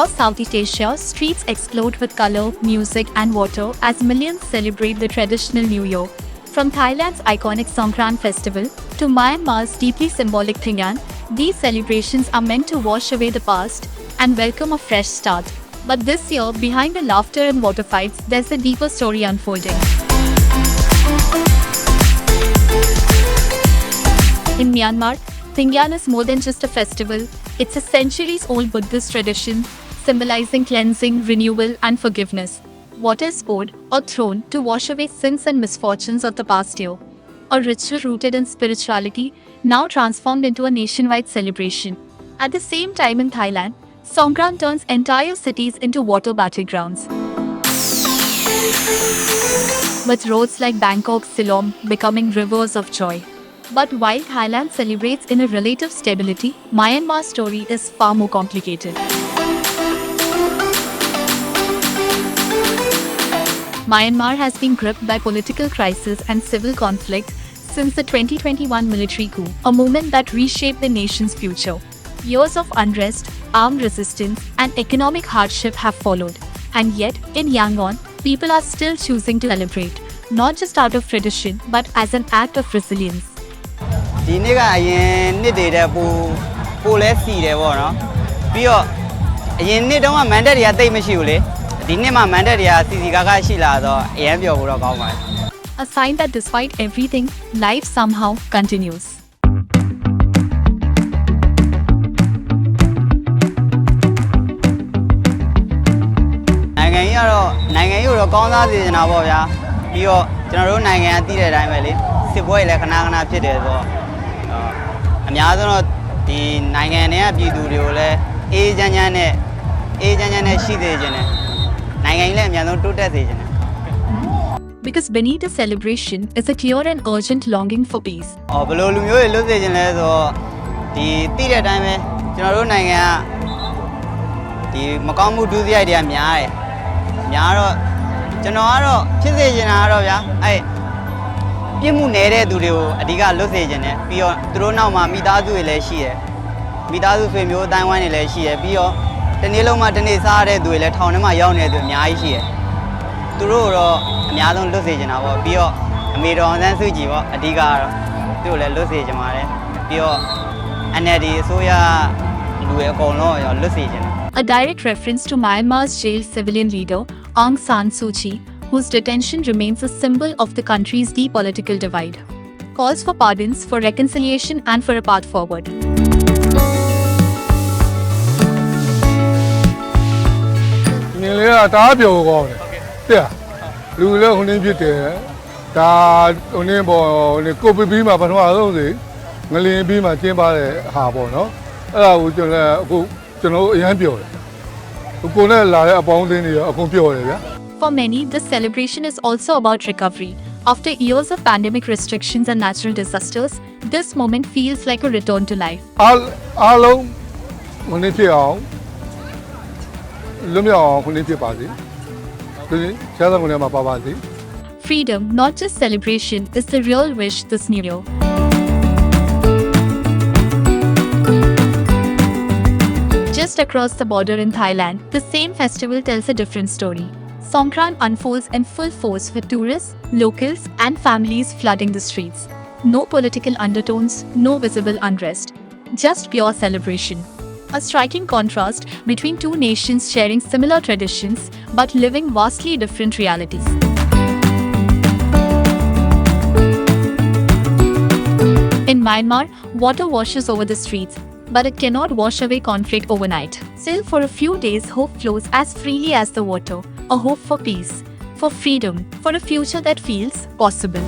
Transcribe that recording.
Across Southeast Asia, streets explode with color, music, and water as millions celebrate the traditional New Year. From Thailand's iconic Songkran festival to Myanmar's deeply symbolic Thingyan, these celebrations are meant to wash away the past and welcome a fresh start. But this year, behind the laughter and water fights, there's a deeper story unfolding. In Myanmar, Thingyan is more than just a festival. It's a centuries-old Buddhist tradition, symbolizing cleansing, renewal, and forgiveness. Water is poured or thrown to wash away sins and misfortunes of the past year. A ritual rooted in spirituality, now transformed into a nationwide celebration. At the same time in Thailand, Songkran turns entire cities into water battlegrounds. With roads like Bangkok, Silom becoming rivers of joy. But while Thailand celebrates in a relative stability, Myanmar's story is far more complicated. Myanmar has been gripped by political crisis and civil conflict since the 2021 military coup, a movement that reshaped the nation's future. Years of unrest, armed resistance, and economic hardship have followed. And yet, in Yangon, people are still choosing to celebrate, not just out of tradition, but as an act of resilience. ဒီနေ့ကအရင်နှစ်တွေတဲ့ပိုလဲစီတယ်ပေါ့နော်ပြီးတော့အရင်နှစ်တုန်းကမန်တက်တွေကတိတ်မရှိဘူးလေဒီနှစ်မှာမန်တက်တွေကစီစီကားကားရှိလာတော့အရင်ပြောဖို့တော့ကောင်းပါတယ် A sign that despite everything, life somehow continues.နိုင်ငံကြီးတော့ကောင်းစားစေချင်တာပေါ့ဗျာပြီးတော့ကျွန်တော်တို့နိုင်ငံကတည်တဲ့အတိုင်းပဲလေစစ်ပွဲတွေလည်းခဏခဏဖြစ်တယ်ဆိုတော့အများဆုံးတော့ဒီနိုင်ငံတွေကပြည်သူတွေကိုလည်းအေးချမ်းချမ်းနဲ့ရှိစေချင်တယ်နိုင်ငံကြီးလည်းအများဆုံးတိုးတက်စေချင်တယ် Because beneath the celebration is a clear and urgent longing for peace. ဘယ်လိုလူမျိုးတွေလွတ်စေချင်လဲဆိုတော့ဒီတည်တဲ့အတိုင်းပဲကျွန်တော်တို့နိုင်ငံကဒီမကောင်းမှုဒုစရိုက်တွေကများတယ်များတော့ကျွန်တော်ကတော့ဖြစ်စေချင်တာကတော့ဗျာပြစ်မှုနေတဲ့သူတွေကိုအဓိကလွတ်စေချင်တယ်ပြီးတော့သူတို့နောက်မှာမိသားစုတွေလည်းရှိတယ်မိသားစုဆွေမျိုးအတိုင်းဝိုင်းတွေလည်းရှိတယ်ပြီးတော့တနေ့လုံးမှတနေ့စားရတဲ့သူတွေလည်းထောင်ထဲမှာရောက်နေတဲ့သူအများကြီးရှိတယ်သူတို့တော့အများဆုံးလွတ်စေချင်တာပေါ့ပြီးတော့အမေတော်ဆန်းစုကြည်ပေါ့အဓိကကတော့သူတို့လည်းလွတ်စေချင်ပါတယ်ပြီးတော့ NLD အစိုးရလူတွေအကုန်လုံးရောလွတ်စေချင်တယ် A direct reference to Myanmar's jailed civilian leader, Aung San Suu Kyi, whose detention remains a symbol of the country's deep political divide. Calls for pardons, for reconciliation, and for a path forward. For many, this celebration is also about recovery. After years of pandemic restrictions and natural disasters, this moment feels like a return to life. Freedom, not just celebration, is the real wish this New Year. Just across the border in Thailand, the same festival tells a different story. Songkran unfolds in full force with tourists, locals, and families flooding the streets. No political undertones, no visible unrest. Just pure celebration. A striking contrast between two nations sharing similar traditions but living vastly different realities. In Myanmar, water washes over the streets, but it cannot wash away conflict overnight. Still, for a few days, hope flows as freely as the water. A hope for peace, for freedom, for a future that feels possible.